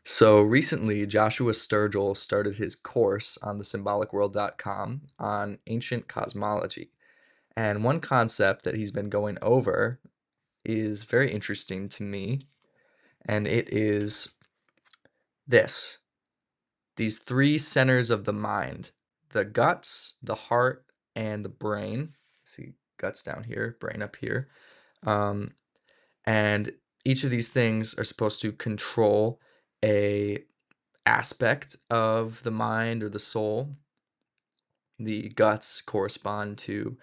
So recently, Joshua Sturgill started his course on the symbolicworld.com on ancient cosmology. And one concept that he's been going over is very interesting to me, and it is this these three centers of the mind: the guts, the heart, and the brain. See, guts down here, brain up here. Um, and each of these things are supposed to control a aspect of the mind or the soul. The guts correspond to,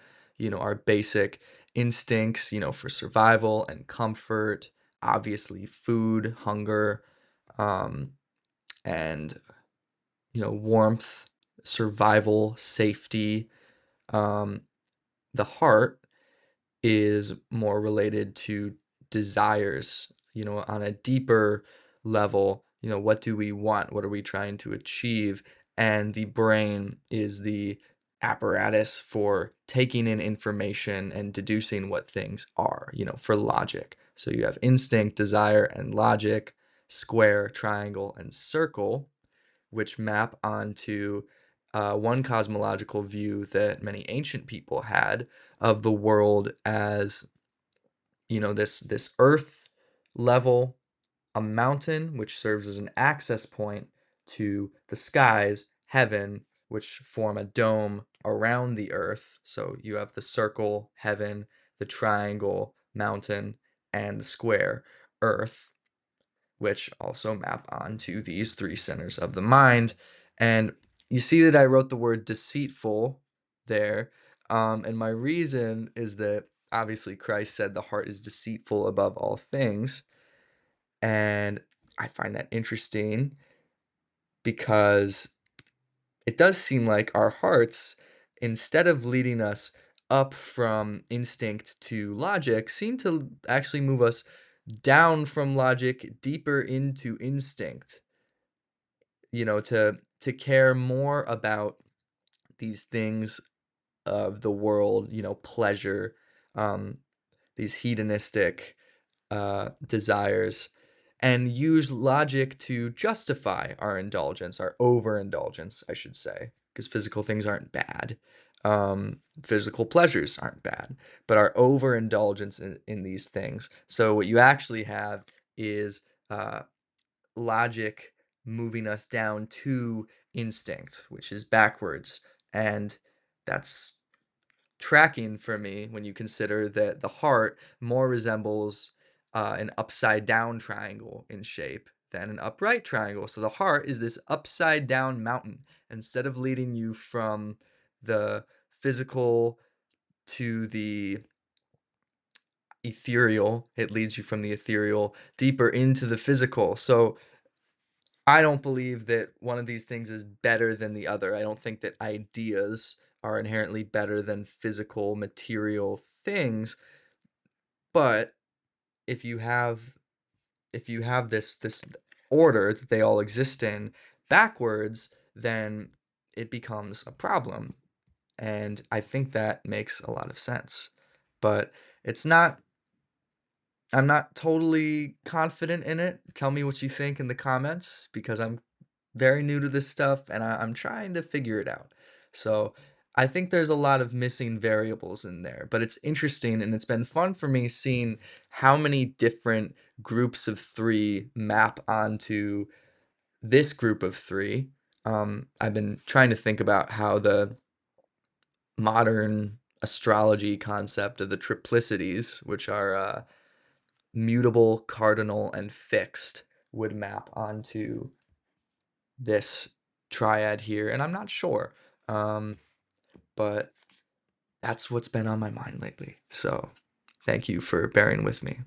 our basic instincts, for survival and comfort, obviously food, hunger, um, and, warmth, survival, safety. Um, the heart is more related to desires, on a deeper level. What do we want? What are we trying to achieve? And the brain is the apparatus for taking in information and deducing what things are, for logic. So you have instinct, desire, and logic, square, triangle, and circle, which map onto one cosmological view that many ancient people had of the world as, this earth level, a mountain which serves as an access point to the skies, heaven, which form a dome around the earth. So you have the circle, heaven, the triangle, mountain, and the square, earth, which also map onto these three centers of the mind. And you see that I wrote the word deceitful there. And my reason is that obviously Christ said the heart is deceitful above all things. And I find that interesting because it does seem like our hearts, instead of leading us up from instinct to logic, seem to actually move us down from logic deeper into instinct, to care more about these things of the world, pleasure, um, these hedonistic desires, and use logic to justify our indulgence, our overindulgence, I should say, because physical things aren't bad. Physical pleasures aren't bad, but our overindulgence in these things. So what you actually have is uh, logic moving us down to instinct, which is backwards. And that's tracking for me when you consider that the heart more resembles an upside down triangle in shape than an upright triangle. So the heart is this upside down mountain. Instead of leading you from the physical to the ethereal, it leads you from the ethereal deeper into the physical. So I don't believe that one of these things is better than the other. I don't think that ideas are inherently better than physical material things, but if you have this order that they all exist in backwards, then it becomes a problem. And I think that makes a lot of sense. But it's not I'm not totally confident in it. Tell me what you think in the comments because I'm very new to this stuff and I'm trying to figure it out. So I think there's a lot of missing variables in there, but it's interesting and it's been fun for me seeing how many different groups of three map onto this group of three. I've been trying to think about how the modern astrology concept of the triplicities, which are mutable, cardinal, and fixed, would map onto this triad here, and I'm not sure. Um, but that's what's been on my mind lately. So thank you for bearing with me.